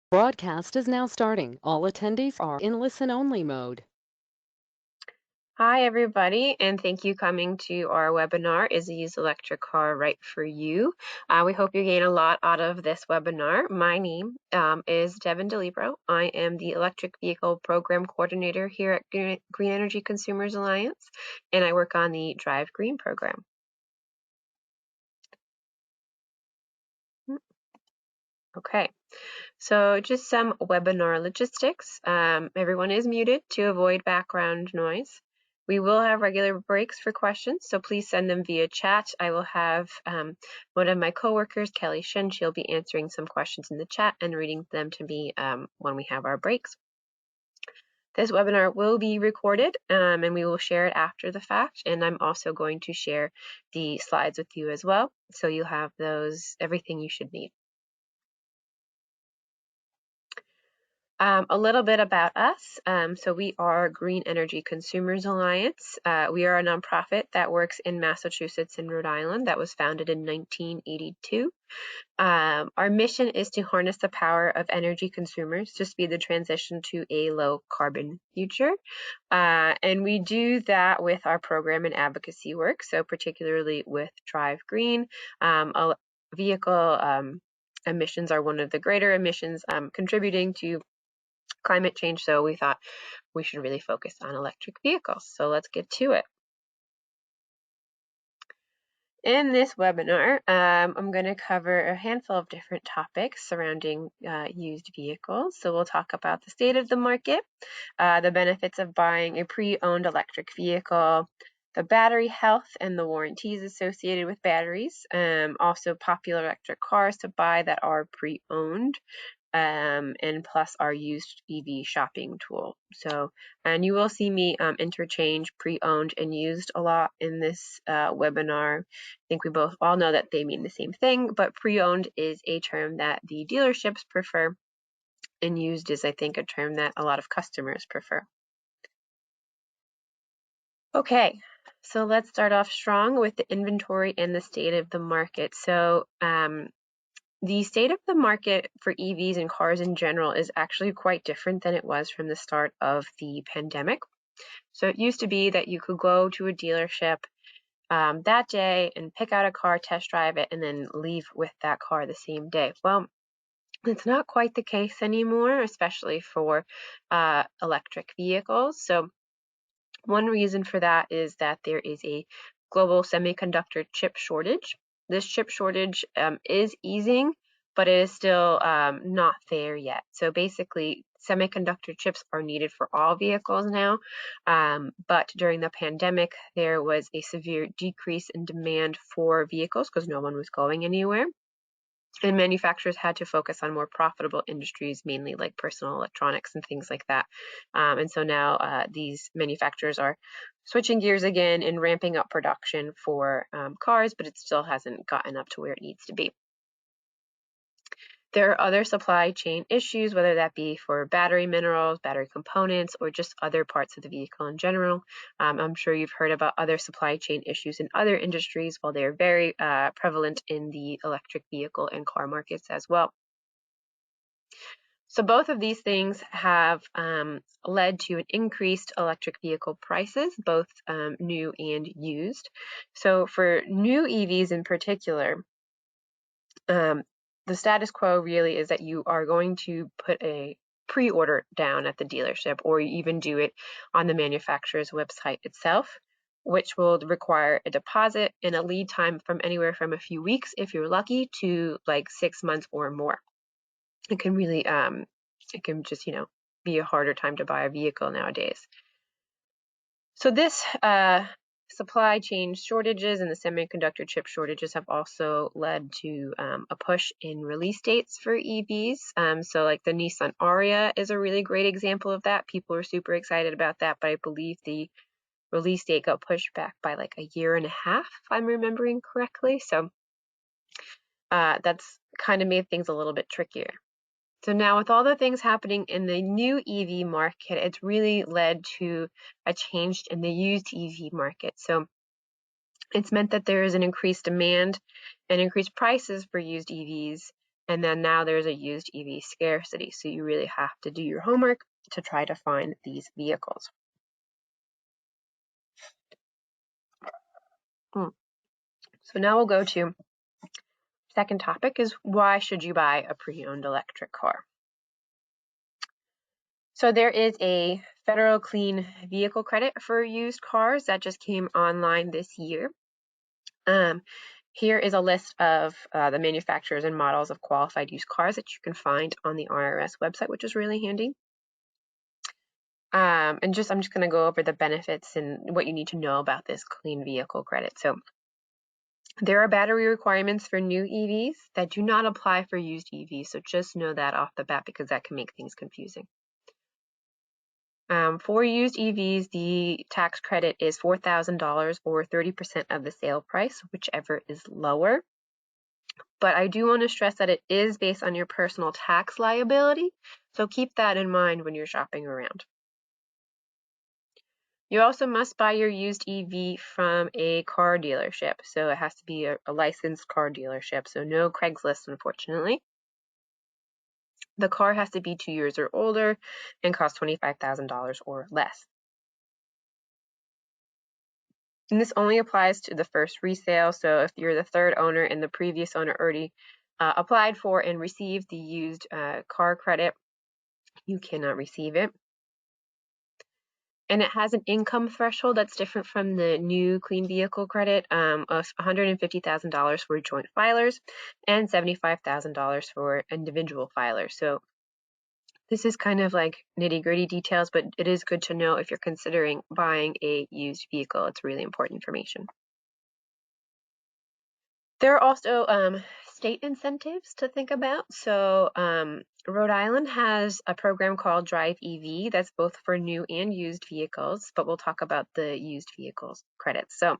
Broadcast is now starting. All attendees are in listen-only mode. Hi, everybody, and thank you coming to our webinar, Is a Used Electric Car Right for You? We hope you gain a lot out of this webinar. My name is Devin DeLibero. I am the Electric Vehicle Program Coordinator here at Green Energy Consumers Alliance, and I work on the Drive Green program. Okay, so just some webinar logistics. Everyone is muted to avoid background noise. We will have regular breaks for questions, so please send them via chat. I will have one of my coworkers, Kelly Shin, she'll be answering some questions in the chat and reading them to me when we have our breaks. This webinar will be recorded and we will share it after the fact, and I'm also going to share the slides with you as well, so you'll have everything you should need. A little bit about us. So we are Green Energy Consumers Alliance. We are a nonprofit that works in Massachusetts and Rhode Island that was founded in 1982. Our mission is to harness the power of energy consumers to speed the transition to a low carbon future. And we do that with our program and advocacy work, so particularly with Drive Green. Vehicle emissions are one of the greater emissions contributing to climate change, so we thought we should really focus on electric vehicles. So let's get to it. In this webinar, I'm going to cover a handful of different topics surrounding used vehicles. So we'll talk about the state of the market, the benefits of buying a pre-owned electric vehicle, the battery health and the warranties associated with batteries, also popular electric cars to buy that are pre-owned, and plus our used EV shopping tool. So, and you will see me interchange pre-owned and used a lot in this webinar. I think we both all know that they mean the same thing, but pre-owned is a term that the dealerships prefer, and used is, I think, a term that a lot of customers prefer. Okay, so let's start off strong with the inventory and the state of the market. So the state of the market for EVs and cars in general is actually quite different than it was from the start of the pandemic. So it used to be that you could go to a dealership that day and pick out a car, test drive it, and then leave with that car the same day. Well, it's not quite the case anymore, especially for electric vehicles. So one reason for that is that there is a global semiconductor chip shortage. This chip shortage is easing, but it is still not there yet. So basically, semiconductor chips are needed for all vehicles now, but during the pandemic, there was a severe decrease in demand for vehicles because no one was going anywhere. And manufacturers had to focus on more profitable industries, mainly like personal electronics and things like that. And so now these manufacturers are switching gears again and ramping up production for cars, but it still hasn't gotten up to where it needs to be. There are other supply chain issues, whether that be for battery minerals, battery components, or just other parts of the vehicle in general. I'm sure you've heard about other supply chain issues in other industries, while they're very prevalent in the electric vehicle and car markets as well. So both of these things have led to an increased electric vehicle prices, both new and used. So for new EVs in particular, the status quo really is that you are going to put a pre-order down at the dealership, or you even do it on the manufacturer's website itself, which will require a deposit and a lead time from anywhere from a few weeks, if you're lucky, to like 6 months or more. It can really, it can just, be a harder time to buy a vehicle nowadays. So this supply chain shortages and the semiconductor chip shortages have also led to a push in release dates for EVs. So like the Nissan Ariya is a really great example of that. People are super excited about that, but I believe the release date got pushed back by like a year and a half, if I'm remembering correctly. So that's kind of made things a little bit trickier. So now with all the things happening in the new EV market, it's really led to a change in the used EV market. So it's meant that there is an increased demand and increased prices for used EVs, And then now there's a used EV scarcity. So you really have to do your homework to try to find these vehicles. So now we'll go to second topic is why should you buy a pre-owned electric car? So there is a federal clean vehicle credit for used cars that just came online this year. Here is a list of the manufacturers and models of qualified used cars that you can find on the IRS website, which is really handy. I'm just going to go over the benefits and what you need to know about this clean vehicle credit. So there are battery requirements for new EVs that do not apply for used EVs. So just know that off the bat because that can make things confusing. For used EVs, the tax credit is $4,000 or 30% of the sale price, whichever is lower. But I do want to stress that it is based on your personal tax liability, so keep that in mind when you're shopping around. You also must buy your used EV from a car dealership, so it has to be a licensed car dealership, so no Craigslist, unfortunately. The car has to be 2 years or older and cost $25,000 or less. And this only applies to the first resale, so if you're the third owner and the previous owner already applied for and received the used car credit, you cannot receive it. And it has an income threshold that's different from the new clean vehicle credit of $150,000 for joint filers and $75,000 for individual filers. So this is kind of like nitty-gritty details, but it is good to know if you're considering buying a used vehicle. It's really important information. There are also state incentives to think about. So Rhode Island has a program called Drive EV that's both for new and used vehicles, but we'll talk about the used vehicles credits. So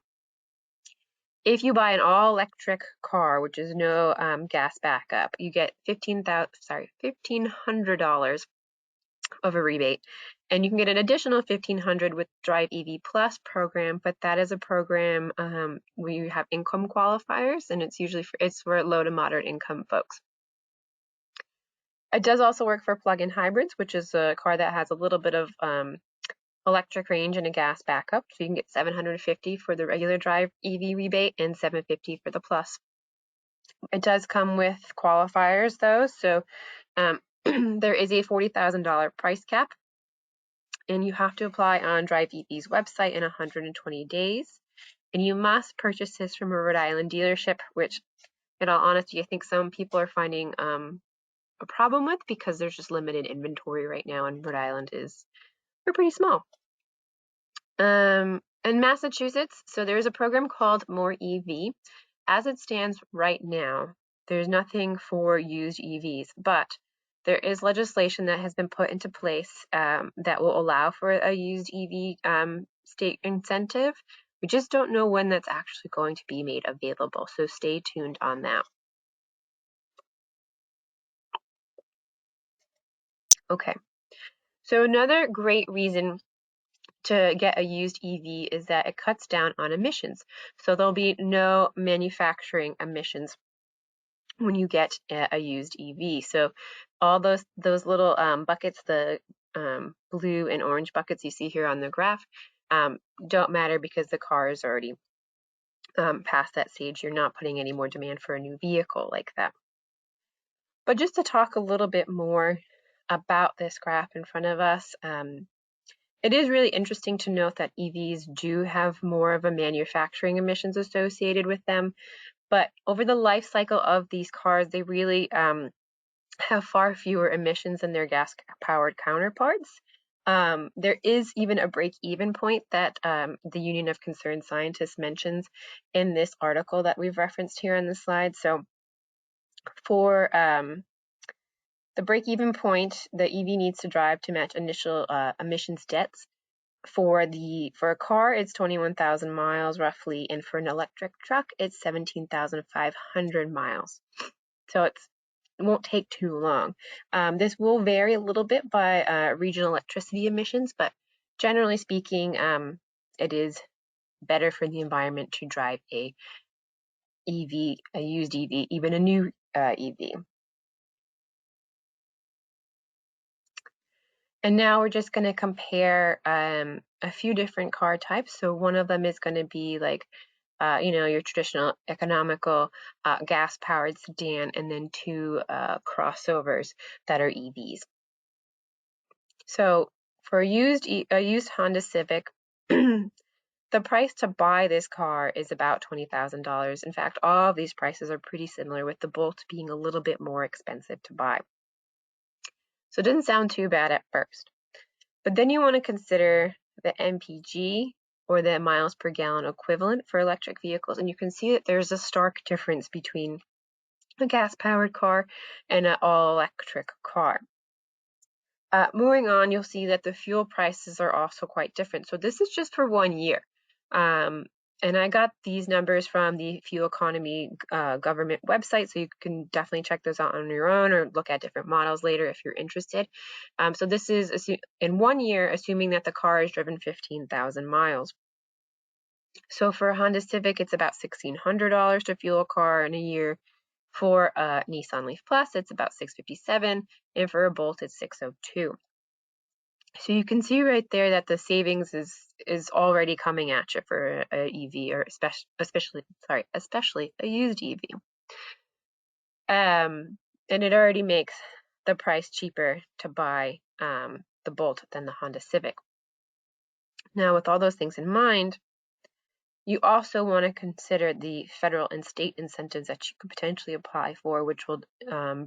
if you buy an all-electric car, which is no gas backup, you get $1,500 of a rebate, and you can get an additional $1,500 with Drive EV Plus program, but that is a program where you have income qualifiers, and it's usually for low to moderate income folks. It does also work for plug-in hybrids, which is a car that has a little bit of electric range and a gas backup. So you can get $750 for the regular Drive EV rebate and $750 for the Plus. It does come with qualifiers though, so there is a $40,000 price cap, and you have to apply on Drive EV's website in 120 days. And you must purchase this from a Rhode Island dealership, which, in all honesty, I think some people are finding a problem with because there's just limited inventory right now, and Rhode Island we're pretty small. In Massachusetts, so there's a program called More EV. As it stands right now, there's nothing for used EVs, but there is legislation that has been put into place that will allow for a used EV state incentive. We just don't know when that's actually going to be made available, so stay tuned on that. Okay, so another great reason to get a used EV is that it cuts down on emissions. So there'll be no manufacturing emissions when you get a used EV. So all those little buckets, the blue and orange buckets you see here on the graph, don't matter because the car is already past that stage. You're not putting any more demand for a new vehicle like that. But just to talk a little bit more about this graph in front of us, it is really interesting to note that EVs do have more of a manufacturing emissions associated with them, but over the life cycle of these cars, they really have far fewer emissions than their gas-powered counterparts. There is even a break-even point that the Union of Concerned Scientists mentions in this article that we've referenced here on the slide. So for the break-even point, the EV needs to drive to match initial emissions debts. For a car, it's 21,000 miles roughly, and for an electric truck, it's 17,500 miles. So it won't take too long. This will vary a little bit by regional electricity emissions, but generally speaking, it is better for the environment to drive a used EV, even a new EV. And now we're just going to compare a few different car types. So one of them is going to be like, your traditional economical gas-powered sedan, and then two crossovers that are EVs. So for a used Honda Civic, the price to buy this car is about $20,000. In fact, all of these prices are pretty similar, with the Bolt being a little bit more expensive to buy. So it doesn't sound too bad at first. But then you want to consider the MPG, or the miles per gallon equivalent, for electric vehicles. And you can see that there's a stark difference between a gas-powered car and an all-electric car. Moving on, you'll see that the fuel prices are also quite different. So this is just for 1 year. And I got these numbers from the fuel economy government website, so you can definitely check those out on your own, or look at different models later if you're interested. So this is in 1 year, assuming that the car is driven 15,000 miles. So for a Honda Civic, it's about $1,600 to fuel a car in a year. For a Nissan Leaf Plus, it's about $657, and for a Bolt, it's $602. So you can see right there that the savings is already coming at you for a EV, or especially a used EV. And it already makes the price cheaper to buy the Bolt than the Honda Civic. Now, with all those things in mind, you also want to consider the federal and state incentives that you could potentially apply for, which will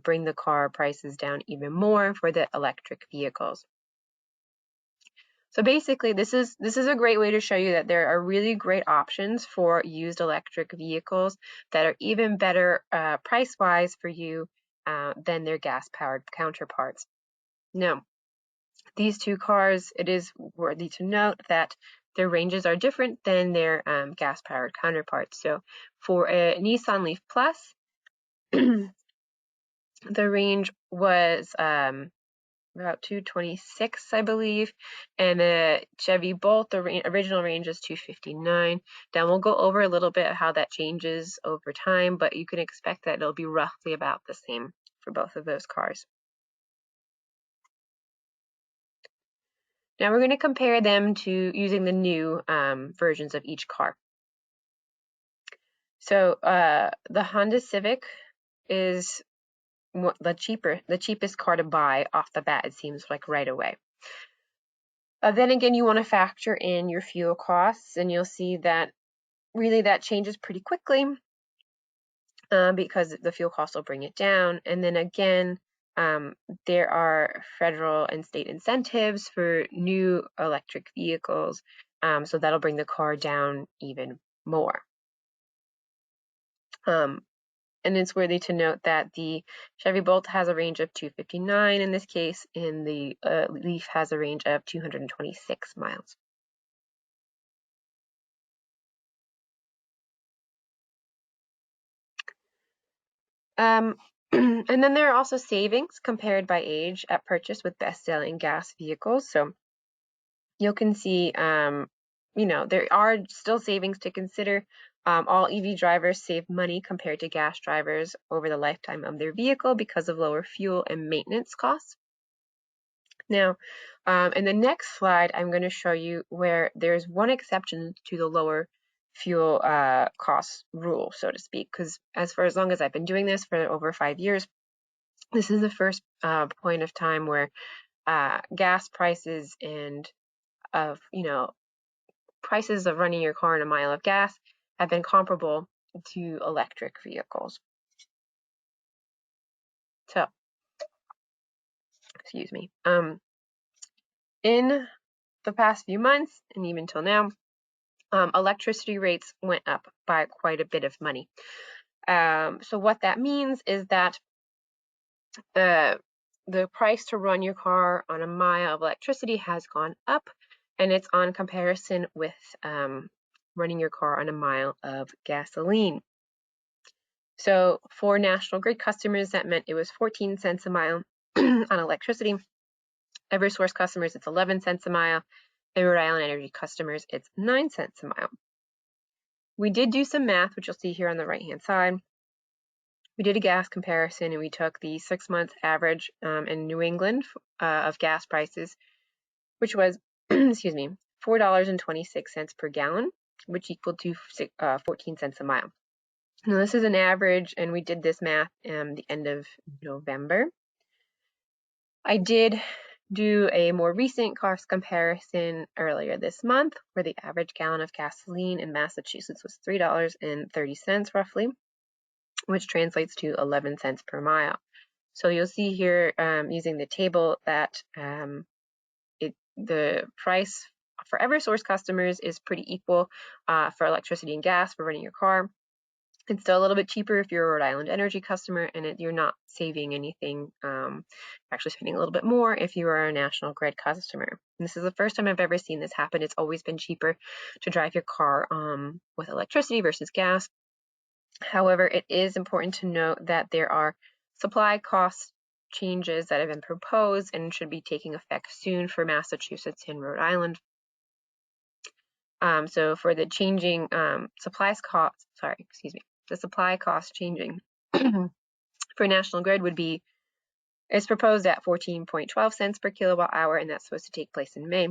bring the car prices down even more for the electric vehicles. So basically, this is a great way to show you that there are really great options for used electric vehicles that are even better price-wise for you than their gas-powered counterparts. Now, these two cars, it is worthy to note that their ranges are different than their gas-powered counterparts. So for a Nissan Leaf Plus, the range was about 226, I believe, and the Chevy Bolt, the original range is 259. Then we'll go over a little bit of how that changes over time, but you can expect that it'll be roughly about the same for both of those cars. Now we're going to compare them to using the new versions of each car. So the Honda Civic is the cheapest car to buy off the bat, it seems like, right away. Then again, you want to factor in your fuel costs, and you'll see that really that changes pretty quickly because the fuel costs will bring it down. And then again, there are federal and state incentives for new electric vehicles, so that'll bring the car down even more. And it's worthy to note that the Chevy Bolt has a range of 259 in this case, and the Leaf has a range of 226 miles. And then there are also savings compared by age at purchase with best-selling gas vehicles. So you can see, there are still savings to consider. All EV drivers save money compared to gas drivers over the lifetime of their vehicle because of lower fuel and maintenance costs. Now, in the next slide, I'm going to show you where there's one exception to the lower fuel cost rule, so to speak, because as long as I've been doing this for over 5 years, this is the first point of time where gas prices and prices of running your car in a mile of gas have been comparable to electric vehicles. So, excuse me. In the past few months, and even till now, electricity rates went up by quite a bit of money. So what that means is that the price to run your car on a mile of electricity has gone up, and it's on comparison with running your car on a mile of gasoline. So for National Grid customers, that meant it was 14 cents a mile on electricity. Eversource customers, it's 11 cents a mile. And Rhode Island Energy customers, it's 9 cents a mile. We did do some math, which you'll see here on the right-hand side. we did a gas comparison, and we took the 6-month average in New England of gas prices, which was, excuse me, $4.26 per gallon, which equaled to 14 cents a mile. Now, this is an average, and we did this math the end of November. I did do a more recent cost comparison earlier this month, where the average gallon of gasoline in Massachusetts was $3.30 roughly, which translates to 11 cents per mile. So you'll see here using the table that the price for Eversource customers is pretty equal for electricity and gas for running your car. It's still a little bit cheaper if you're a Rhode Island Energy customer, and you're not saving anything, actually spending a little bit more if you are a National Grid customer. And this is the first time I've ever seen this happen. It's always been cheaper to drive your car with electricity versus gas. However, it is important to note that there are supply cost changes that have been proposed and should be taking effect soon for Massachusetts and Rhode Island. So for the changing the supply cost changing for National Grid is proposed at 14.12 cents per kilowatt hour, and that's supposed to take place in May.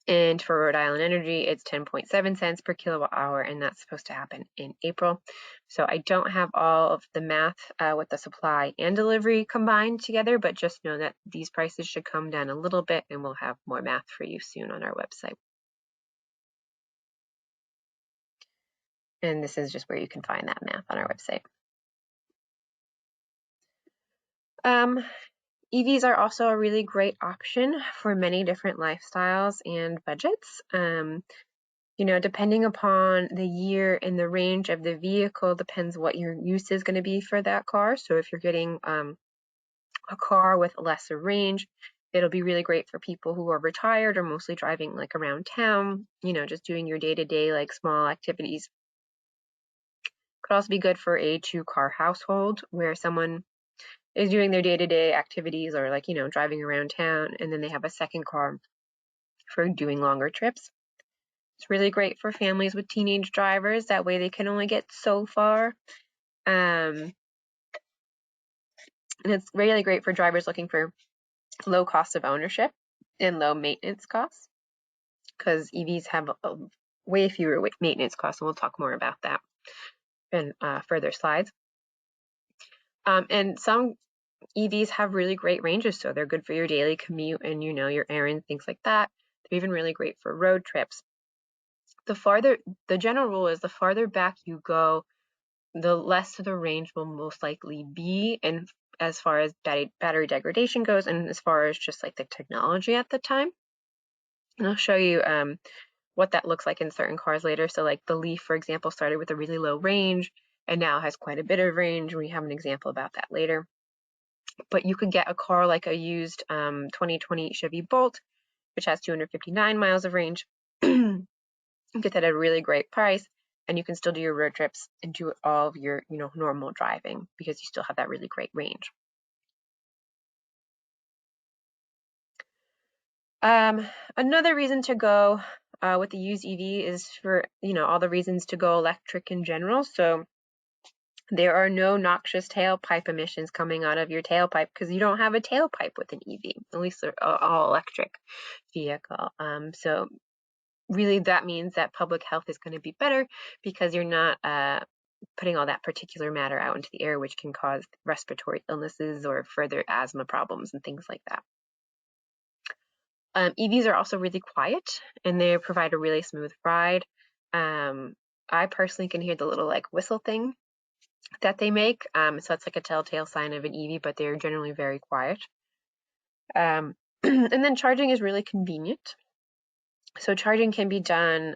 And for Rhode Island Energy, it's 10.7 cents per kilowatt hour, and that's supposed to happen in April. So I don't have all of the math with the supply and delivery combined together, but just know that these prices should come down a little bit, and we'll have more math for you soon on our website. And this is just where you can find that math on our website. EVs are also a really great option for many different lifestyles and budgets. Depending upon the year and the range of the vehicle, depends what your use is going to be for that car. So if you're getting a car with lesser range, it'll be really great for people who are retired or mostly driving like around town, just doing your day-to-day like small activities. Could also be good for a 2-car household where someone is doing their day-to-day activities or like, driving around town, and then they have a second car for doing longer trips. It's really great for families with teenage drivers. That way they can only get so far. And it's really great for drivers looking for low cost of ownership and low maintenance costs, because EVs have way fewer maintenance costs, and we'll talk more about that in further slides. And some EVs have really great ranges, so they're good for your daily commute and your errands, things like that. They're even really great for road trips. The general rule is the farther back you go, the less the range will most likely be, and as far as battery degradation goes, and as far as just like the technology at the time. And I'll show you what that looks like in certain cars later. So like the Leaf, for example, started with a really low range and now has quite a bit of range. We have an example about that later. But you could get a car like a used 2020 Chevy Bolt, which has 259 miles of range. You get that at a really great price, and you can still do your road trips and do all of your normal driving because you still have that really great range. Another reason to go with the used EV is for all the reasons to go electric in general. So there are no noxious tailpipe emissions coming out of your tailpipe because you don't have a tailpipe with an EV, at least an all electric vehicle. So really that means that public health is going to be better because you're not putting all that particulate matter out into the air, which can cause respiratory illnesses or further asthma problems and things like that. EVs are also really quiet, and they provide a really smooth ride. I personally can hear the little like whistle thing that they make, so that's like a telltale sign of an EV, but they're generally very quiet. And then charging is really convenient. So charging can be done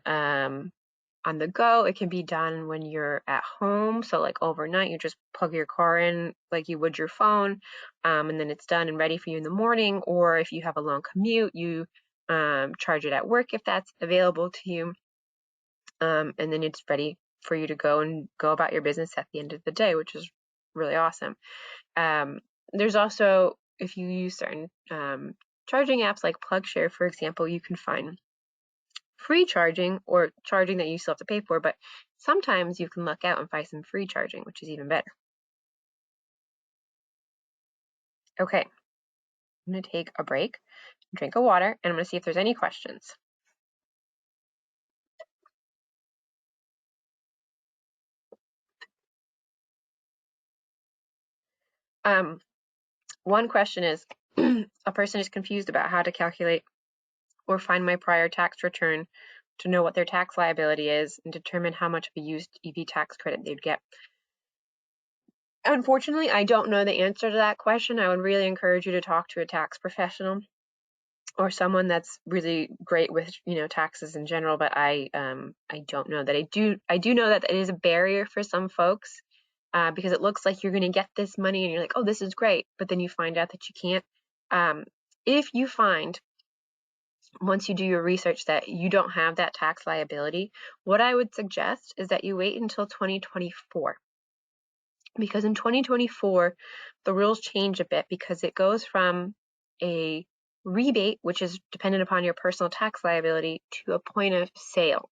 on the go. It can be done when you're at home. So like overnight, you just plug your car in like you would your phone, and then it's done and ready for you in the morning. Or if you have a long commute, you charge it at work if that's available to you. And then it's ready for you to go about your business at the end of the day, which is really awesome. There's also, if you use certain charging apps like PlugShare, for example, you can find free charging or charging that you still have to pay for, but sometimes you can luck out and find some free charging, which is even better. Okay, I'm going to take a break, drink of water, and I'm going to see if there's any questions. One question is, a person is confused about how to calculate or find my prior tax return to know what their tax liability is and determine how much of a used EV tax credit they'd get. Unfortunately, I don't know the answer to that question. I would really encourage you to talk to a tax professional or someone that's really great with taxes in general. But I don't know that. I do know that it is a barrier for some folks because it looks like you're going to get this money and you're like, oh, this is great, but then you find out that you can't. If you find once you do your research that you don't have that tax liability, what I would suggest is that you wait until 2024. Because in 2024, the rules change a bit because it goes from a rebate, which is dependent upon your personal tax liability, to a point of sale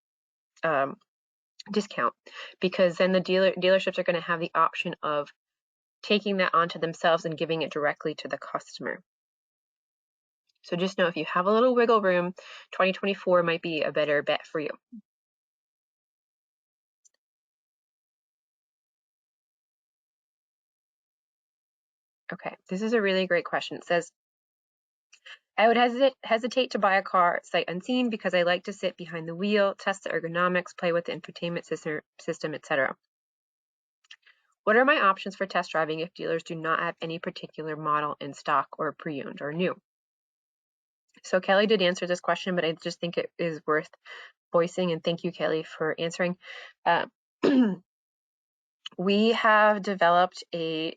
discount. Because then the dealerships are going to have the option of taking that onto themselves and giving it directly to the customer. So just know if you have a little wiggle room, 2024 might be a better bet for you. Okay, this is a really great question. It says, I would hesitate to buy a car sight unseen because I like to sit behind the wheel, test the ergonomics, play with the infotainment system, etc. What are my options for test driving if dealers do not have any particular model in stock or pre-owned or new? So Kelly did answer this question, but I just think it is worth voicing, and thank you, Kelly, for answering. We have developed a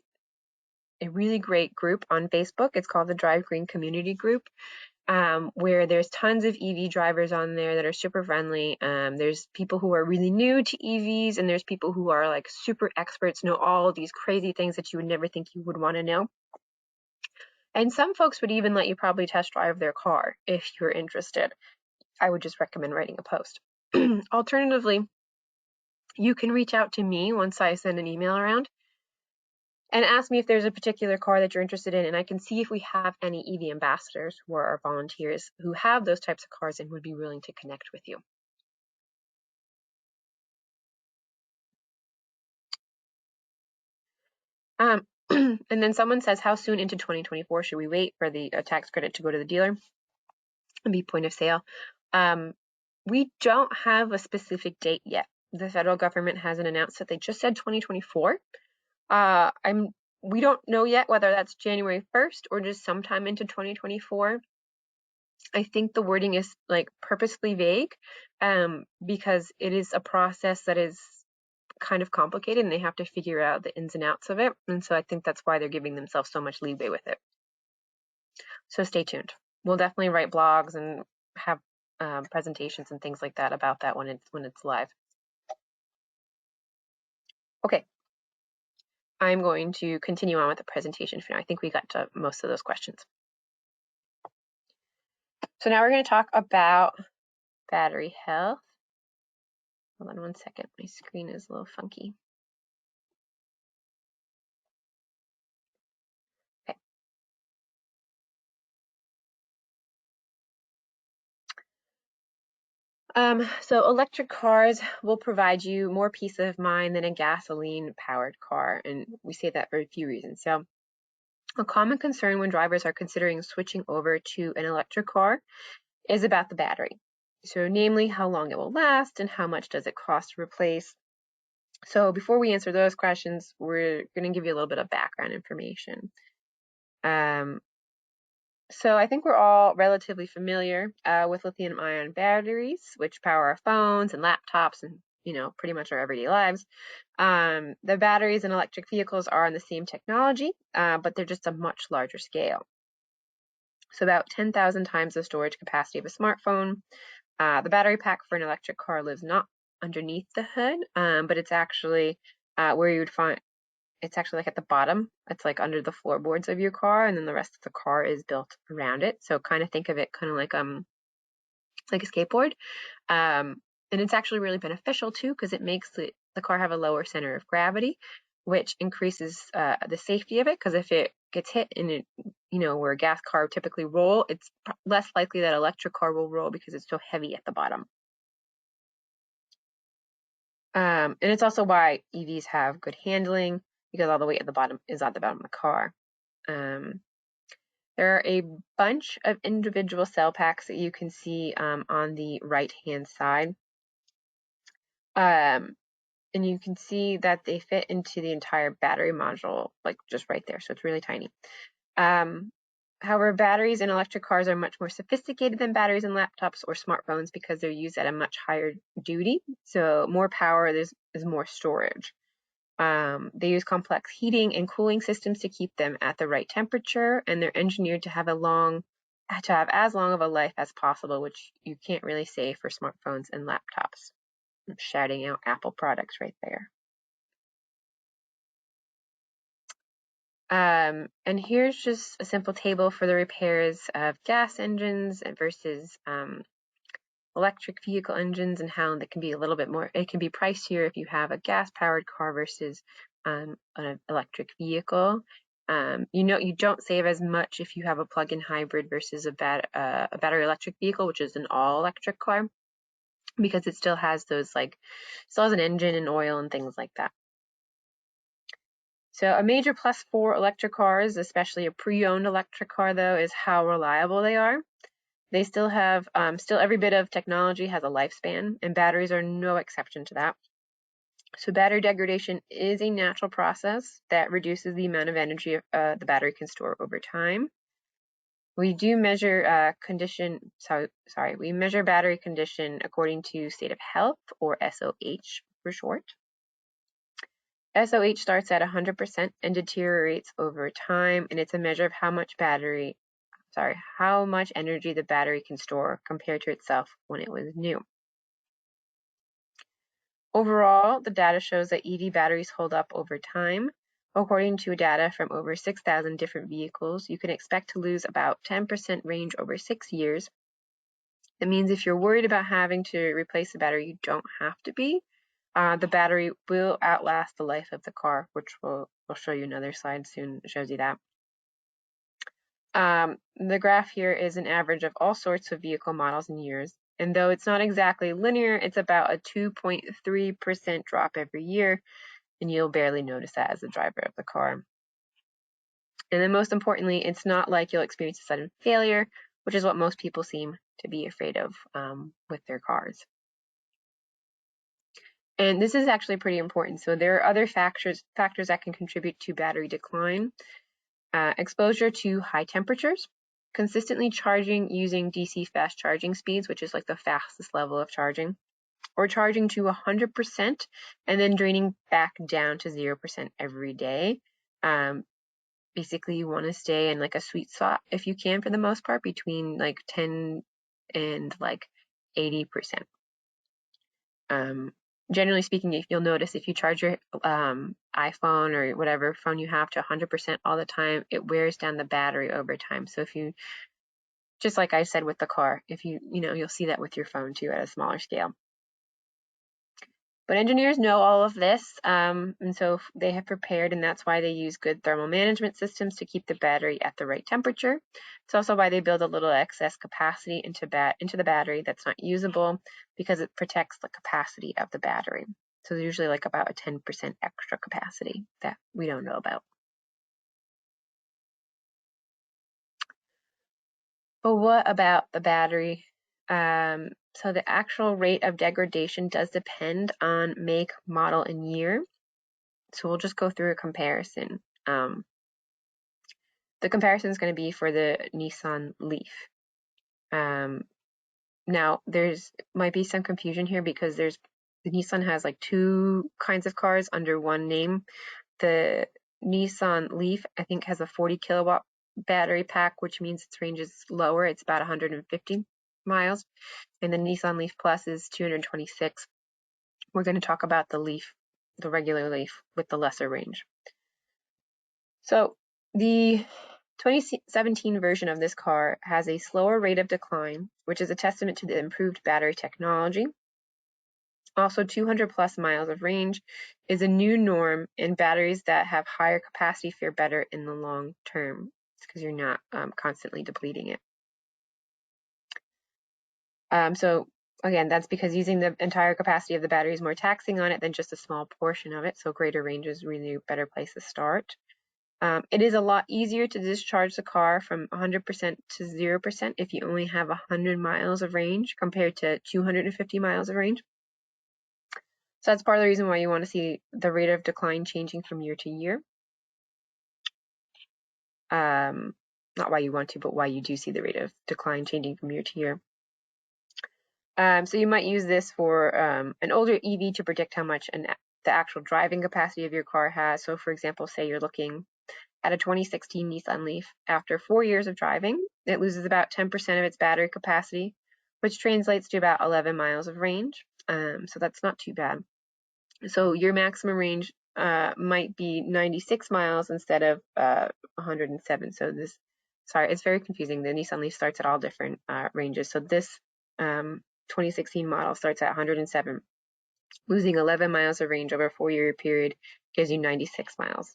really great group on Facebook. It's called the Drive Green Community Group, where there's tons of EV drivers on there that are super friendly. There's people who are really new to EVs, and there's people who are like super experts, know all these crazy things that you would never think you would want to know. And some folks would even let you probably test drive their car if you're interested. I would just recommend writing a post. Alternatively, you can reach out to me once I send an email around and ask me if there's a particular car that you're interested in, and I can see if we have any EV ambassadors who are our volunteers who have those types of cars and would be willing to connect with you. And then someone says, how soon into 2024 should we wait for the tax credit to go to the dealer and be point of sale? We don't have a specific date yet. The federal government hasn't announced it. They just said 2024. We don't know yet whether that's January 1st or just sometime into 2024. I think the wording is like purposely vague because it is a process that is kind of complicated and they have to figure out the ins and outs of it. And so I think that's why they're giving themselves so much leeway with it. So stay tuned. We'll definitely write blogs and have presentations and things like that about that when it's live. Okay. I'm going to continue on with the presentation for now. I think we got to most of those questions. So now we're going to talk about battery health. Hold on one second. My screen is a little funky. Okay. So electric cars will provide you more peace of mind than a gasoline-powered car, and we say that for a few reasons. So a common concern when drivers are considering switching over to an electric car is about the battery. So namely, how long it will last and how much does it cost to replace. So before we answer those questions, we're going to give you a little bit of background information. So I think we're all relatively familiar with lithium-ion batteries, which power our phones and laptops and, pretty much our everyday lives. The batteries in electric vehicles are on the same technology, but they're just a much larger scale. So about 10,000 times the storage capacity of a smartphone. The battery pack for an electric car lives not underneath the hood, but it's actually where you would find, it's actually like at the bottom. It's like under the floorboards of your car, and then the rest of the car is built around it. So kind of think of it kind of like a skateboard. And it's actually really beneficial too because it makes the car have a lower center of gravity. which increases the safety of it, because if it gets hit and it, where a gas car typically roll, it's less likely that electric car will roll because it's so heavy at the bottom. And it's also why EVs have good handling, because all the weight at the bottom is at the bottom of the car. There are a bunch of individual cell packs that you can see on the right-hand side. And you can see that they fit into the entire battery module, like just right there. So it's really tiny. However, batteries in electric cars are much more sophisticated than batteries in laptops or smartphones because they're used at a much higher duty. So more power, there's more storage. They use complex heating and cooling systems to keep them at the right temperature, and they're engineered to have as long of a life as possible, which you can't really say for smartphones and laptops. I'm shouting out Apple products right there. And here's just a simple table for the repairs of gas engines versus electric vehicle engines, and how they can be a little bit more, it can be pricier if you have a gas-powered car versus an electric vehicle. You don't save as much if you have a plug-in hybrid versus a battery electric vehicle, which is an all-electric car, because it still has those still has an engine and oil and things like that. So a major plus for electric cars, especially a pre-owned electric car though, is how reliable they are. They still have, still every bit of technology has a lifespan, and batteries are no exception to that. So battery degradation is a natural process that reduces the amount of energy the battery can store over time. We do measure we measure battery condition according to state of health, or SOH for short. SOH starts at 100% and deteriorates over time, and it's a measure of how much energy the battery can store compared to itself when it was new. Overall, the data shows that EV batteries hold up over time. According to data from over 6,000 different vehicles, you can expect to lose about 10% range over 6 years. That means if you're worried about having to replace the battery, you don't have to be. The battery will outlast the life of the car, which we'll show you another slide soon that shows you that. The graph here is an average of all sorts of vehicle models and years, and though it's not exactly linear, it's about a 2.3% drop every year, and you'll barely notice that as the driver of the car. And then most importantly, it's not like you'll experience a sudden failure, which is what most people seem to be afraid of with their cars. And this is actually pretty important. So there are other factors that can contribute to battery decline. Exposure to high temperatures, consistently charging using DC fast charging speeds, which is like the fastest level of charging, or charging to 100% and then draining back down to 0% every day. Basically, you want to stay in like a sweet spot, if you can, for the most part, between like 10 and like 80%. Generally speaking, if you'll notice, if you charge your iPhone or whatever phone you have to 100% all the time, it wears down the battery over time. So if you, just like I said with the car, if you'll see that with your phone too at a smaller scale. But engineers know all of this, and so they have prepared, and that's why they use good thermal management systems to keep the battery at the right temperature. It's also why they build a little excess capacity into the battery that's not usable, because it protects the capacity of the battery. So there's usually like about a 10% extra capacity that we don't know about. But what about the battery? So the actual rate of degradation does depend on make, model, and year. So we'll just go through a comparison. The comparison is going to be for the Nissan Leaf. Now might be some confusion here because the Nissan has like two kinds of cars under one name. The Nissan Leaf, I think, has a 40 kilowatt battery pack, which means its range is lower. It's about 150 miles. And the Nissan Leaf Plus is 226. We're going to talk about the Leaf, the regular Leaf with the lesser range. So the 2017 version of this car has a slower rate of decline, which is a testament to the improved battery technology. Also, 200 plus miles of range is a new norm, and batteries that have higher capacity fare better in the long term. It's because you're not constantly depleting it. So again, that's because using the entire capacity of the battery is more taxing on it than just a small portion of it. So greater range is really a better place to start. It is a lot easier to discharge the car from 100% to 0% if you only have 100 miles of range compared to 250 miles of range. So that's part of the reason why you want to see the rate of decline changing from year to year. Not why you want to, but why you do see the rate of decline changing from year to year. So you might use this for an older EV to predict how much the actual driving capacity of your car has. So for example, say you're looking at a 2016 Nissan Leaf. After 4 years of driving, it loses about 10% of its battery capacity, which translates to about 11 miles of range. So that's not too bad. So your maximum range might be 96 miles instead of 107. So sorry, it's very confusing. The Nissan Leaf starts at all different ranges. So this 2016 model starts at 107. Losing 11 miles of range over a 4-year period gives you 96 miles.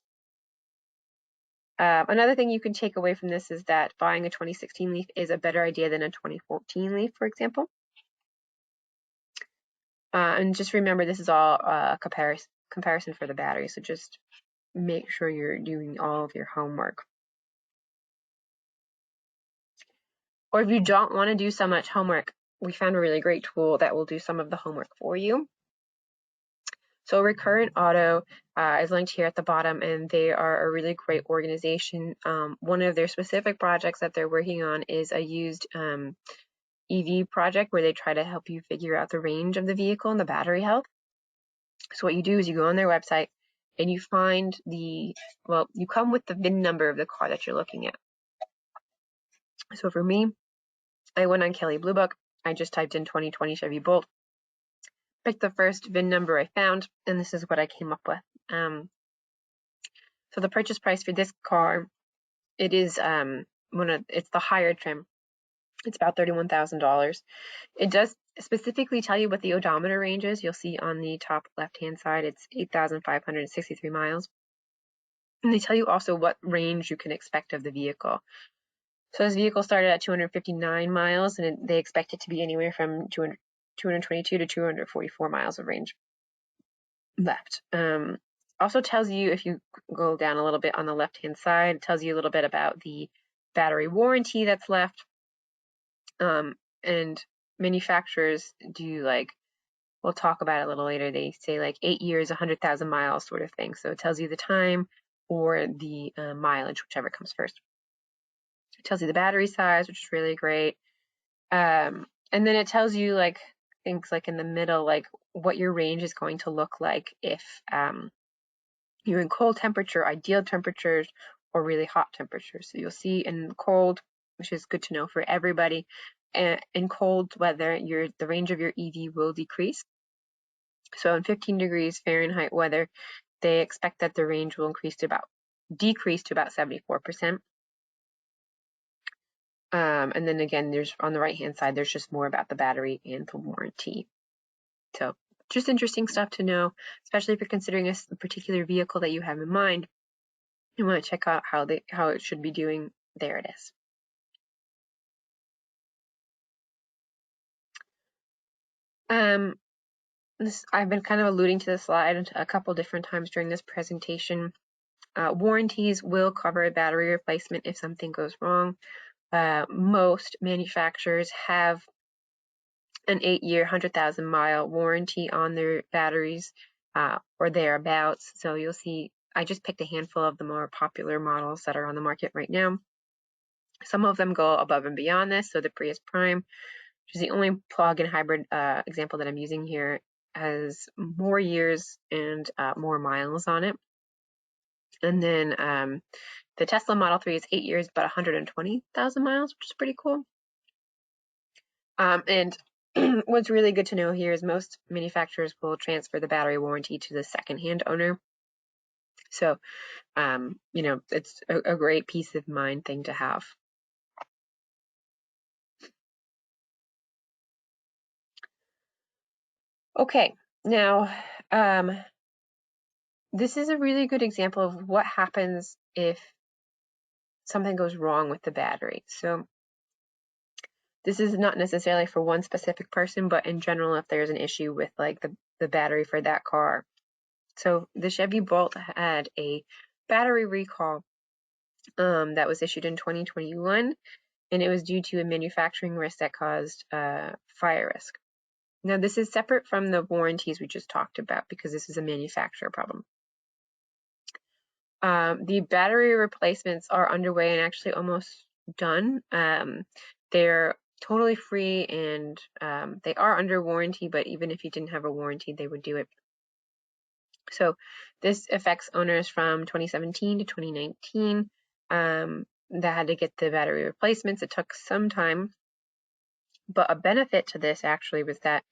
Another thing you can take away from this is that buying a 2016 Leaf is a better idea than a 2014 Leaf, for example. And just remember, this is all comparison for the battery, so just make sure you're doing all of your homework. Or if you don't want to do so much homework, we found a really great tool that will do some of the homework for you. So Recurrent Auto is linked here at the bottom, and they are a really great organization. One of their specific projects that they're working on is a used EV project where they try to help you figure out the range of the vehicle and the battery health. So what you do is you go on their website and you find you come with the VIN number of the car that you're looking at. So for me, I went on Kelley Blue Book. I just typed in 2020 Chevy Bolt, picked the first VIN number I found, and this is what I came up with. So the purchase price for this car, it is it's the higher trim. It's about $31,000. It does specifically tell you what the odometer range is. You'll see on the top left-hand side, it's 8,563 miles. And they tell you also what range you can expect of the vehicle. So this vehicle started at 259 miles, and they expect it to be anywhere from 222 to 244 miles of range left. Also tells you, if you go down a little bit on the left-hand side, it tells you a little bit about the battery warranty that's left. And manufacturers do, like, we'll talk about it a little later, they say like 8 years, 100,000 miles sort of thing. So it tells you the time or the mileage, whichever comes first. It tells you the battery size, which is really great. And then it tells you like things like in the middle, like what your range is going to look like if you're in cold temperature, ideal temperatures, or really hot temperatures. So you'll see in cold, which is good to know for everybody, in cold weather, the range of your EV will decrease. So in 15 degrees Fahrenheit weather, they expect that the range will decrease to about 74%. And then again, there's on the right-hand side, there's just more about the battery and the warranty. So just interesting stuff to know, especially if you're considering a particular vehicle that you have in mind. You want to check out how it should be doing. There it is. I've been kind of alluding to this slide a couple different times during this presentation. Warranties will cover a battery replacement if something goes wrong. Most manufacturers have an 8-year, 100,000 mile warranty on their batteries or thereabouts. So you'll see, I just picked a handful of the more popular models that are on the market right now. Some of them go above and beyond this. So the Prius Prime, which is the only plug-in hybrid example that I'm using here, has more years and more miles on it. And then the Tesla Model 3 is 8 years, but 120,000 miles, which is pretty cool. And what's really good to know here is most manufacturers will transfer the battery warranty to the second-hand owner. So, it's a great peace of mind thing to have. Okay, Now, this is a really good example of what happens if something goes wrong with the battery. So this is not necessarily for one specific person, but in general, if there's an issue with like the battery for that car. So the Chevy Bolt had a battery recall that was issued in 2021, and it was due to a manufacturing risk that caused fire risk. Now, this is separate from the warranties we just talked about because this is a manufacturer problem. The battery replacements are underway and actually almost done. They're totally free and they are under warranty, but even if you didn't have a warranty, they would do it. So this affects owners from 2017 to 2019 that had to get the battery replacements. It took some time, but a benefit to this actually was that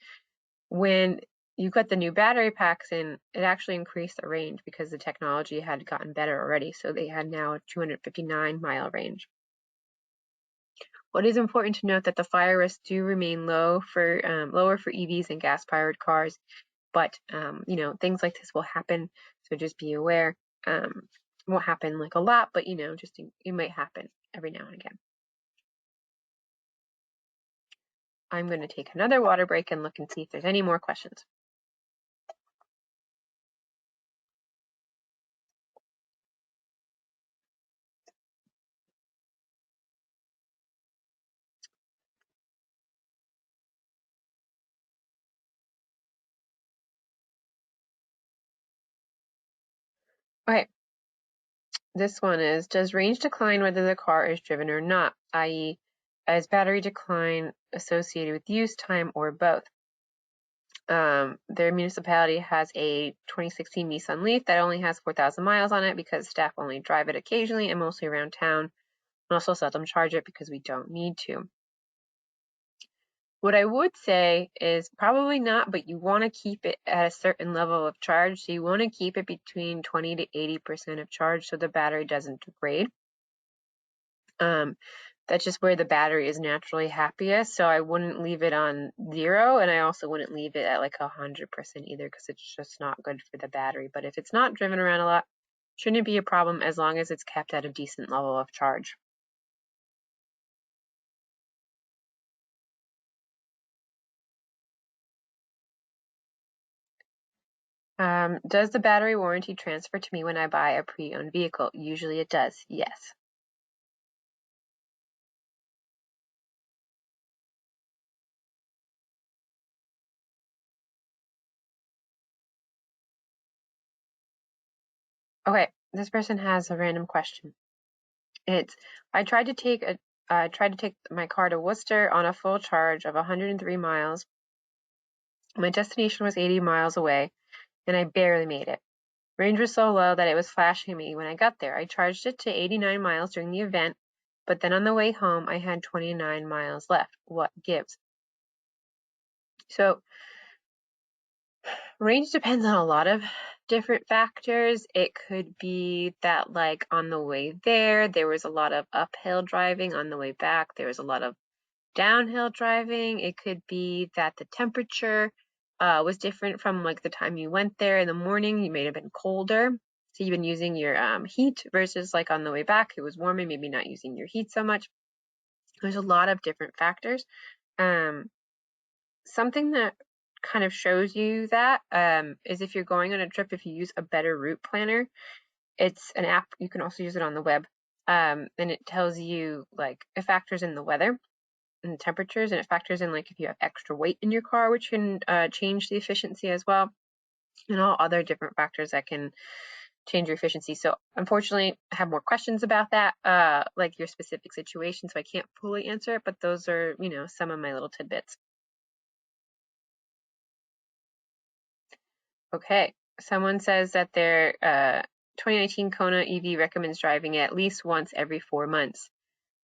when you got the new battery packs in, it actually increased the range because the technology had gotten better already. So they had now a 259-mile range. What is important to note that the fire risks do remain lower for EVs and gas-powered cars, but things like this will happen. So just be aware. Won't happen like a lot, but just it might happen every now and again. I'm going to take another water break and look and see if there's any more questions. Okay, this one is, does range decline whether the car is driven or not, i.e. is battery decline associated with use time or both? Their municipality has a 2016 Nissan Leaf that only has 4,000 miles on it because staff only drive it occasionally and mostly around town, and also seldom charge it because we don't need to. What I would say is probably not, but you want to keep it at a certain level of charge. So you want to keep it between 20 to 80% of charge so the battery doesn't degrade. That's just where the battery is naturally happiest. So I wouldn't leave it on 0, and I also wouldn't leave it at like 100% either because it's just not good for the battery. But if it's not driven around a lot, shouldn't be a problem as long as it's kept at a decent level of charge. Does the battery warranty transfer to me when I buy a pre-owned vehicle? Usually it does, yes. Okay, this person has a random question. I tried to take my car to Worcester on a full charge of 103 miles. My destination was 80 miles away, and I barely made it. Range was so low that it was flashing me when I got there. I charged it to 89 miles during the event, but then on the way home, I had 29 miles left. What gives? So range depends on a lot of different factors. It could be that like on the way there was a lot of uphill driving. On the way back, there was a lot of downhill driving. It could be that the temperature was different from like the time you went there in the morning. You may have been colder. So you've been using your heat versus like on the way back, it was warmer, maybe not using your heat so much. There's a lot of different factors. Something that kind of shows you that is if you're going on a trip, if you use a better route planner, it's an app. You can also use it on the web. And it tells you like it factors in the weather and the temperatures, and it factors in like if you have extra weight in your car, which can change the efficiency as well, and all other different factors that can change your efficiency. So unfortunately, I have more questions about that, like your specific situation, so I can't fully answer it, but those are, some of my little tidbits. Okay, someone says that their 2019 Kona EV recommends driving it at least once every 4 months.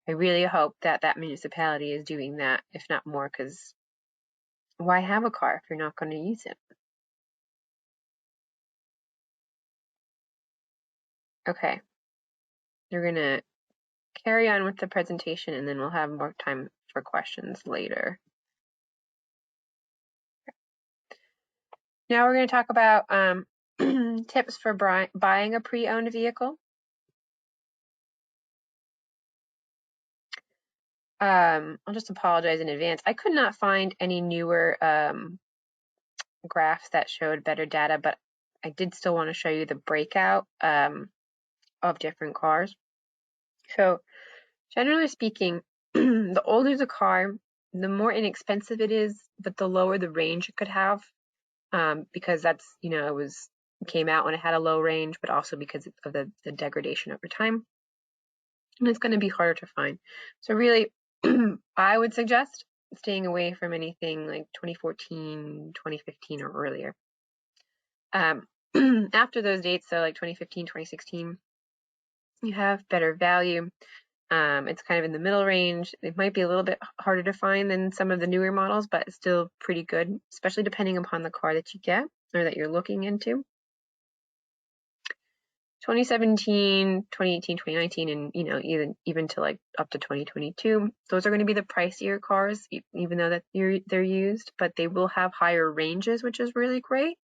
I really hope that that municipality is doing that, if not more, because why have a car if you're not going to use it? Okay, you're going to carry on with the presentation and then we'll have more time for questions later. Now we're going to talk about tips for buying a pre-owned vehicle. I'll just apologize in advance. I could not find any newer graphs that showed better data, but I did still want to show you the breakout of different cars. So generally speaking, the older the car, the more inexpensive it is, but the lower the range it could have, because that's, it came out when it had a low range, but also because of the degradation over time. And it's going to be harder to find. So really, I would suggest staying away from anything like 2014, 2015 or earlier. After those dates, so like 2015, 2016, you have better value. It's kind of in the middle range. It might be a little bit harder to find than some of the newer models, but it's still pretty good, especially depending upon the car that you get or that you're looking into. 2017, 2018, 2019, and even to like up to 2022, those are going to be the pricier cars, even though that they're used, but they will have higher ranges, which is really great.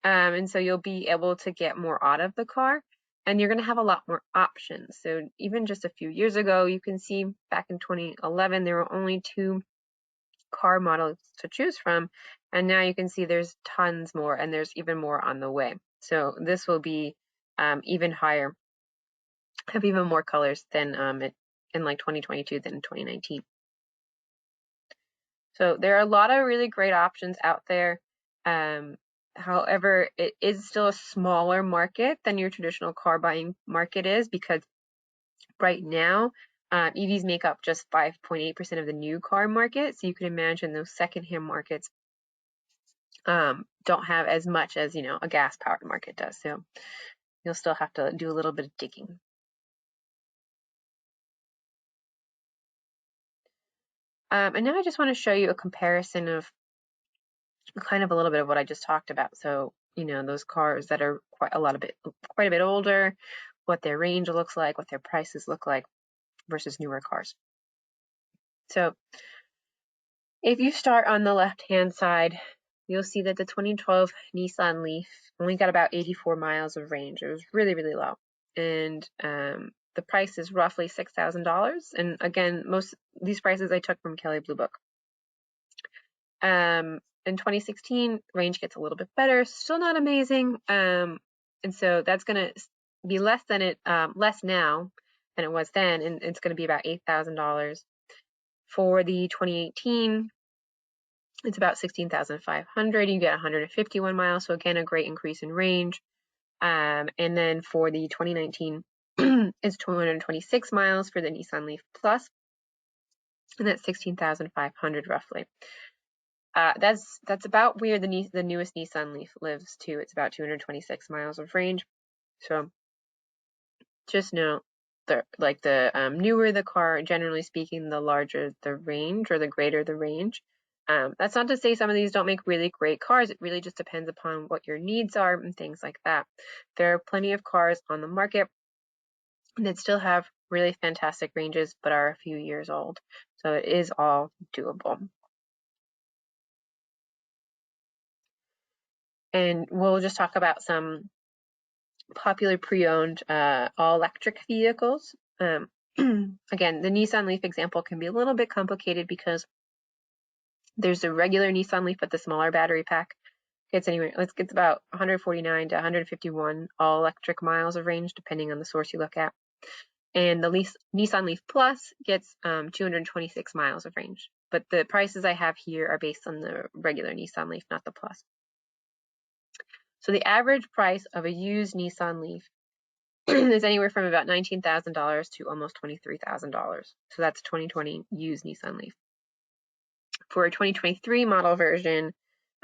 And so you'll be able to get more out of the car, and you're going to have a lot more options. So even just a few years ago, you can see back in 2011, there were only 2 car models to choose from, and now you can see there's tons more, and there's even more on the way. So this will be even higher, have even more colors than in like 2022 than 2019. So there are a lot of really great options out there. However, it is still a smaller market than your traditional car buying market is, because right now EVs make up just 5.8% of the new car market. So you can imagine those secondhand markets don't have as much as a gas-powered market does. So you'll still have to do a little bit of digging. And now I just want to show you a comparison of kind of a little bit of what I just talked about. So, those cars that are quite a bit older, what their range looks like, what their prices look like versus newer cars. So if you start on the left-hand side, you'll see that the 2012 Nissan Leaf only got about 84 miles of range. It was really, really low. And the price is roughly $6,000. And again, most these prices I took from Kelley Blue Book. In 2016, range gets a little bit better, still not amazing. And so that's going to be less now than it was then, and it's going to be about $8,000. For the 2018, it's about 16,500. You get 151 miles, so again, a great increase in range. And then for the 2019, it's 226 miles for the Nissan Leaf Plus, and that's 16,500 roughly. That's about where the newest Nissan Leaf lives too. It's about 226 miles of range. So just know, the newer the car, generally speaking, the larger the range or the greater the range. That's not to say some of these don't make really great cars. It really just depends upon what your needs are and things like that. There are plenty of cars on the market that still have really fantastic ranges but are a few years old. So it is all doable. And we'll just talk about some popular pre-owned all-electric vehicles. Again, the Nissan Leaf example can be a little bit complicated because there's a regular Nissan Leaf with the smaller battery pack. It's about 149 to 151 all-electric miles of range, depending on the source you look at. And the Nissan Leaf Plus gets 226 miles of range. But the prices I have here are based on the regular Nissan Leaf, not the Plus. So the average price of a used Nissan Leaf is anywhere from about $19,000 to almost $23,000. So that's 2020 used Nissan Leaf. For a 2023 model version,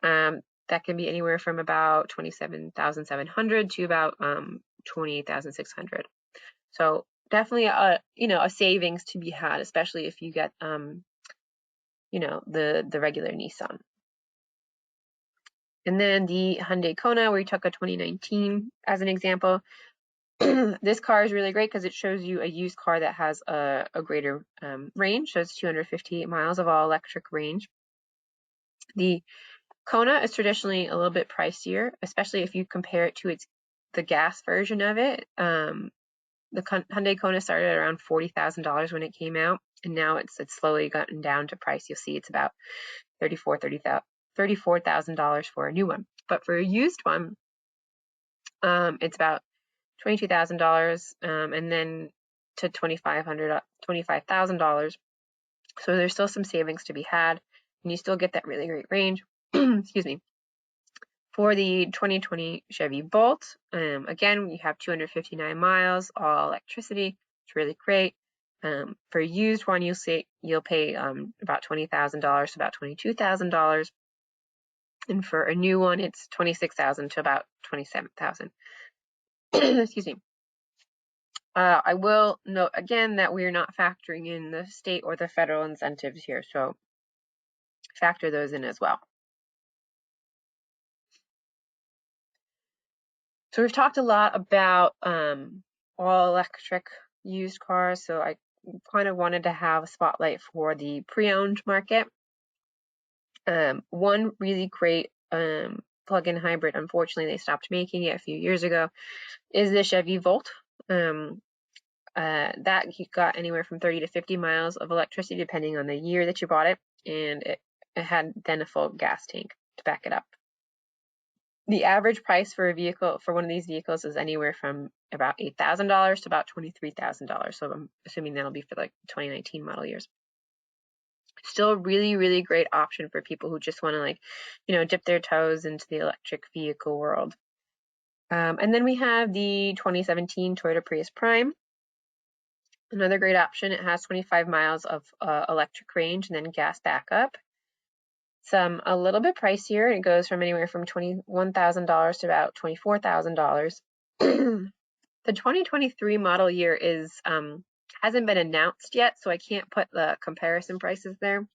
that can be anywhere from about $27,700 to about $28,600. So definitely a savings to be had, especially if you get the regular Nissan. And then the Hyundai Kona, we took a 2019 as an example. This car is really great because it shows you a used car that has a greater range. So it's 258 miles of all electric range. The Kona is traditionally a little bit pricier, especially if you compare it to the gas version of it. The Hyundai Kona started at around $40,000 when it came out, and now it's slowly gotten down to price. You'll see it's about $34,000 for a new one. But for a used one, it's about $22,000, and then to $25,000. So there's still some savings to be had, and you still get that really great range. Excuse me. For the 2020 Chevy Bolt, again, we have 259 miles, all electricity. It's really great. For a used one, you'll pay about $20,000 to about $22,000, and for a new one, it's $26,000 to about $27,000. Excuse me. I will note again that we're not factoring in the state or the federal incentives here, so factor those in as well. So we've talked a lot about all electric used cars, so I kind of wanted to have a spotlight for the pre-owned market. One really great plug-in hybrid, unfortunately they stopped making it a few years ago, is the Chevy Volt. That you got anywhere from 30 to 50 miles of electricity depending on the year that you bought it, and it had then a full gas tank to back it up. The average price for one of these vehicles is anywhere from about $8,000 to about $23,000. So I'm assuming that'll be for like 2019 model years. Still a really, really great option for people who just want to dip their toes into the electric vehicle world. And then we have the 2017 Toyota Prius Prime. Another great option. It has 25 miles of electric range and then gas backup. It's a little bit pricier. It goes from anywhere from $21,000 to about $24,000. The 2023 model year hasn't been announced yet, so I can't put the comparison prices there.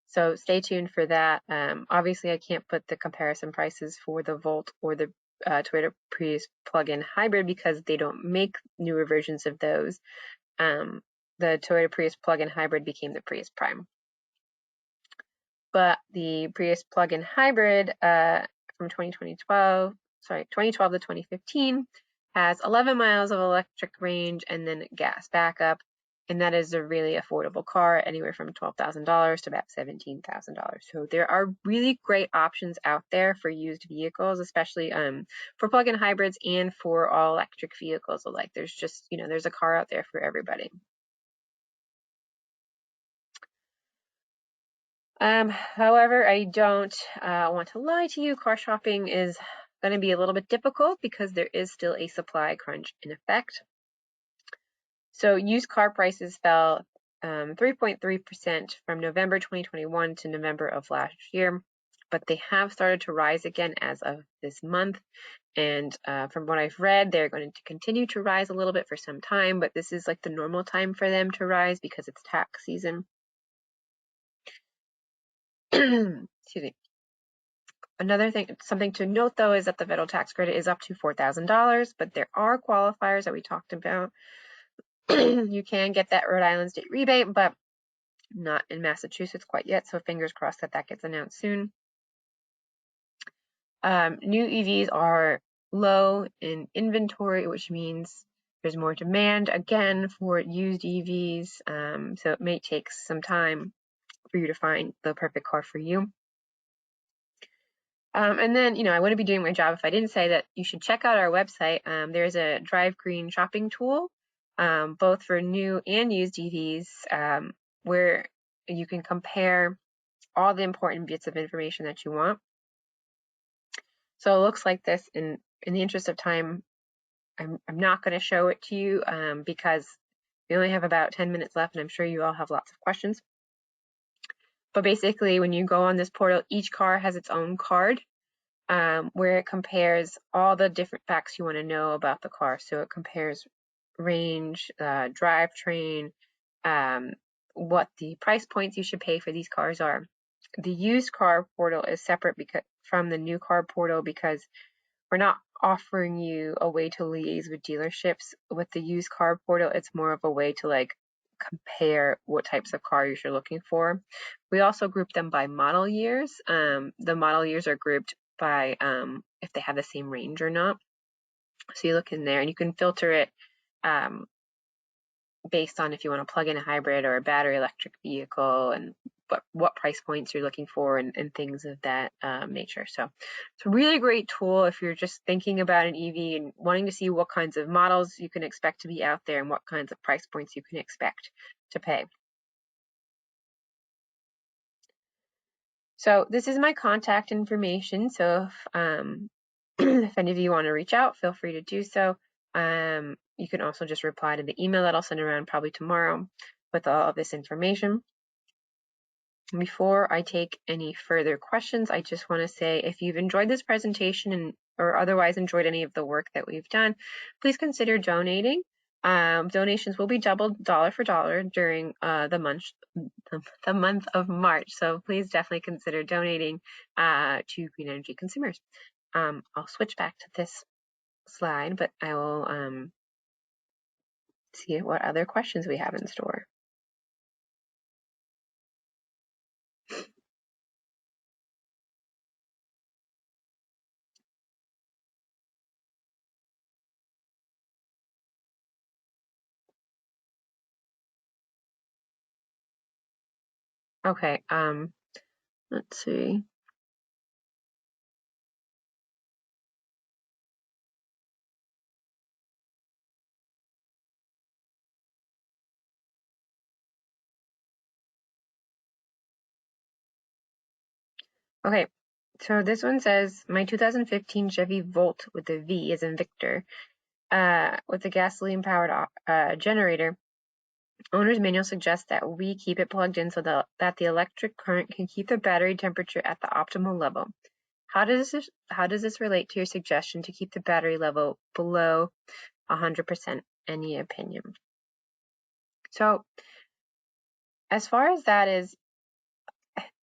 So stay tuned for that. Obviously, I can't put the comparison prices for the Volt or the Toyota Prius plug-in hybrid because they don't make newer versions of those. The Toyota Prius plug-in hybrid became the Prius Prime. But the Prius plug-in hybrid from 2012 to 2015 has 11 miles of electric range and then gas backup, and that is a really affordable car, anywhere from $12,000 to about $17,000. So there are really great options out there for used vehicles, especially for plug-in hybrids and for all electric vehicles alike. There's just, there's a car out there for everybody. However, I don't want to lie to you. Car shopping is going to be a little bit difficult because there is still a supply crunch in effect. So used car prices fell 3.3% from November 2021 to November of last year, but they have started to rise again as of this month. And from what I've read, they're going to continue to rise a little bit for some time, but this is like the normal time for them to rise because it's tax season. Excuse me. Another thing, something to note though, is that the federal tax credit is up to $4,000, but there are qualifiers that we talked about. You can get that Rhode Island state rebate, but not in Massachusetts quite yet, so fingers crossed that gets announced soon. New EVs are low in inventory, which means there's more demand again for used EVs, so it may take some time for you to find the perfect car for you. And then, I wouldn't be doing my job if I didn't say that you should check out our website. There's a Drive Green shopping tool, both for new and used EVs, where you can compare all the important bits of information that you want. So it looks like this. In the interest of time, I'm not going to show it to you because we only have about 10 minutes left, and I'm sure you all have lots of questions. But basically, when you go on this portal, each car has its own card, where it compares all the different facts you want to know about the car. So it compares range, drivetrain, what the price points you should pay for these cars are. The used car portal is separate from the new car portal because we're not offering you a way to liaise with dealerships. With the used car portal, it's more of a way to compare what types of cars you're looking for. We also group them by model years. The model years are grouped by if they have the same range or not. So you look in there and you can filter it based on if you want to plug in a hybrid or a battery electric vehicle and what price points you're looking for and things of that nature. So it's a really great tool if you're just thinking about an EV and wanting to see what kinds of models you can expect to be out there and what kinds of price points you can expect to pay. So this is my contact information. So if any of you want to reach out, feel free to do so. You can also just reply to the email that I'll send around probably tomorrow with all of this information. Before I take any further questions, I just want to say if you've enjoyed this presentation or otherwise enjoyed any of the work that we've done, please consider donating. Donations will be doubled dollar for dollar during the month of March. So please definitely consider donating to Green Energy Consumers. I'll switch back to this slide, but I will see what other questions we have in store. Okay, let's see. Okay, so this one says, my 2015 Chevy Volt with a V as in Victor, with a gasoline-powered generator. Owner's manual suggests that we keep it plugged in so that the electric current can keep the battery temperature at the optimal level. How does this relate to your suggestion to keep the battery level below 100%? Any opinion? So, as far as that is,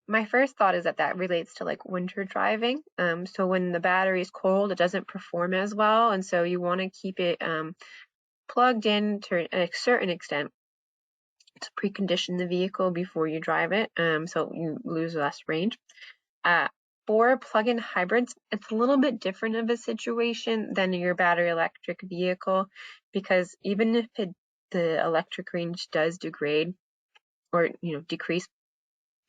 my first thought is that relates to like winter driving. So when the battery is cold, it doesn't perform as well, and so you want to keep it plugged in to a certain extent to precondition the vehicle before you drive it, so you lose less range. For plug-in hybrids, it's a little bit different of a situation than your battery electric vehicle, because even if the electric range does degrade or decrease,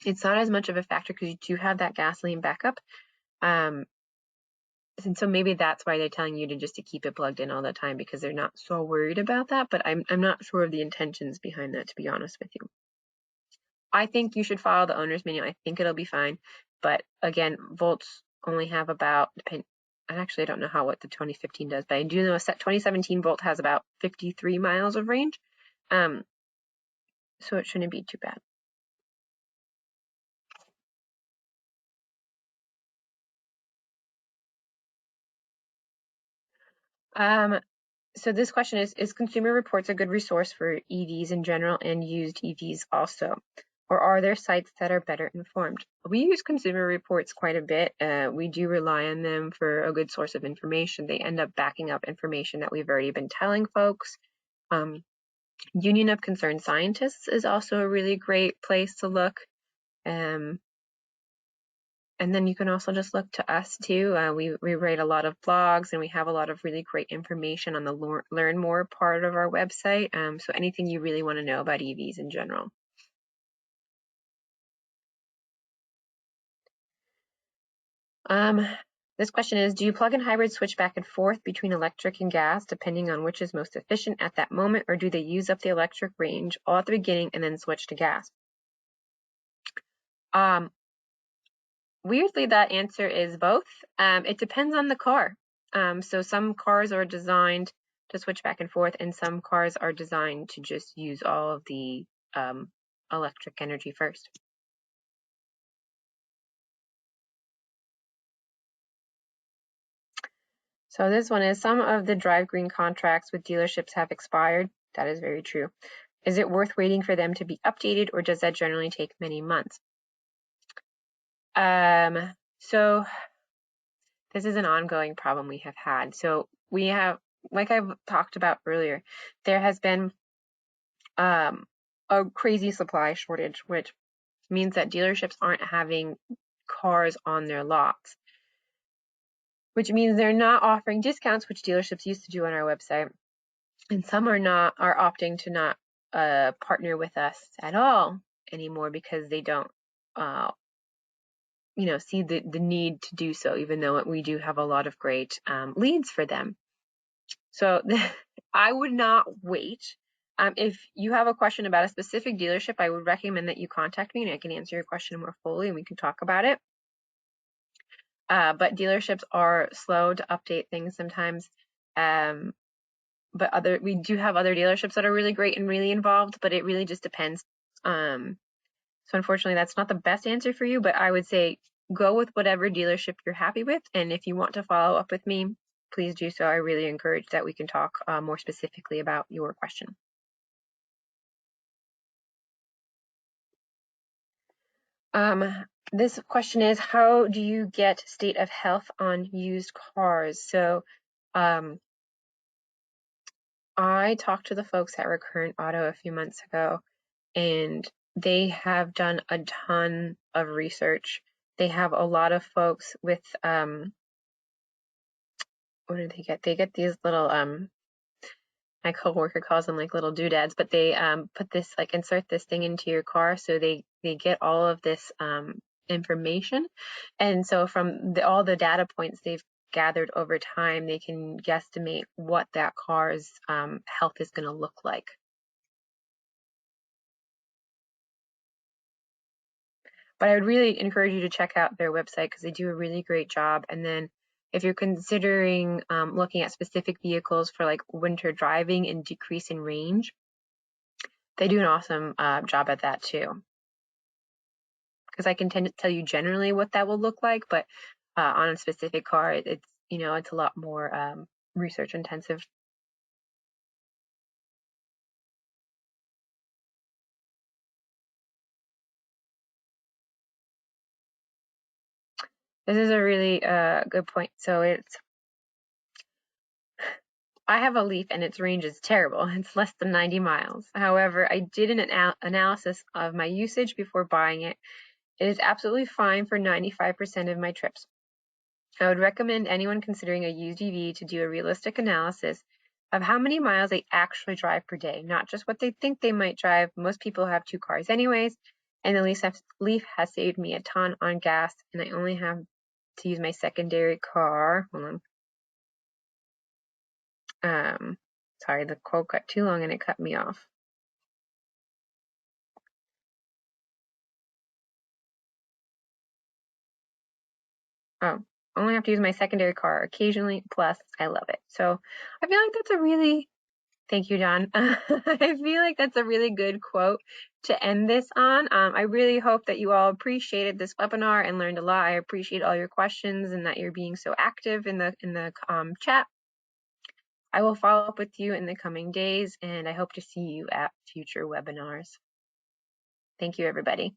it's not as much of a factor because you do have that gasoline backup. And so maybe that's why they're telling you to keep it plugged in all the time, because they're not so worried about that. But I'm not sure of the intentions behind that, to be honest with you. I think you should follow the owner's manual. I think it'll be fine. But again, Volts only have about, I don't know what the 2015 does, but I do know a 2017 Volt has about 53 miles of range. So it shouldn't be too bad. So this question is Consumer Reports a good resource for EVs in general and used EVs also? Or are there sites that are better informed? We use Consumer Reports quite a bit. We do rely on them for a good source of information. They end up backing up information that we've already been telling folks. Union of Concerned Scientists is also a really great place to look. And then you can also just look to us too. We write a lot of blogs and we have a lot of really great information on the Learn More part of our website. So anything you really want to know about EVs in general. This question is, do you plug-in hybrids switch back and forth between electric and gas depending on which is most efficient at that moment, or do they use up the electric range all at the beginning and then switch to gas? Weirdly, that answer is both. It depends on the car. So some cars are designed to switch back and forth, and some cars are designed to just use all of the electric energy first. So this one is, some of the Drive Green contracts with dealerships have expired. That is very true. Is it worth waiting for them to be updated, or does that generally take many months? So this is an ongoing problem we have had. So we have, like I've talked about earlier, there has been a crazy supply shortage, which means that dealerships aren't having cars on their lots, which means they're not offering discounts, which dealerships used to do on our website. And some are opting to not partner with us at all anymore because they don't see the need to do so, even though we do have a lot of great leads for them. So I would not wait. If you have a question about a specific dealership, I would recommend that you contact me and I can answer your question more fully and we can talk about it. But dealerships are slow to update things sometimes. But we do have other dealerships that are really great and really involved, but it really just depends. So unfortunately, that's not the best answer for you, but I would say go with whatever dealership you're happy with. And if you want to follow up with me, please do so. I really encourage that we can talk more specifically about your question. This question is, how do you get state of health on used cars? So I talked to the folks at Recurrent Auto a few months ago, and they have done a ton of research. They have a lot of folks with what do they get? They get these little my coworker calls them like little doodads, but they put this, like, insert this thing into your car, so they get all of this information, and so from all the data points they've gathered over time, they can guesstimate what that car's health is going to look like. But I would really encourage you to check out their website because they do a really great job. And then if you're considering looking at specific vehicles for like winter driving and decrease in range, they do an awesome job at that too. Because I can tend to tell you generally what that will look like, but on a specific car, it's a lot more research intensive. This is a really good point. So I have a Leaf and its range is terrible. It's less than 90 miles. However, I did an analysis of my usage before buying it. It is absolutely fine for 95% of my trips. I would recommend anyone considering a used EV to do a realistic analysis of how many miles they actually drive per day, not just what they think they might drive. Most people have 2 cars anyways, and the Leaf has saved me a ton on gas, and I only have to use my secondary car. Hold on. Sorry, the quote got too long and it cut me off. Oh, only have to use my secondary car occasionally, plus I love it. So I feel like that's a really, thank you, John. I feel like that's a really good quote to end this on. I really hope that you all appreciated this webinar and learned a lot. I appreciate all your questions and that you're being so active in the chat. I will follow up with you in the coming days, and I hope to see you at future webinars. Thank you, everybody.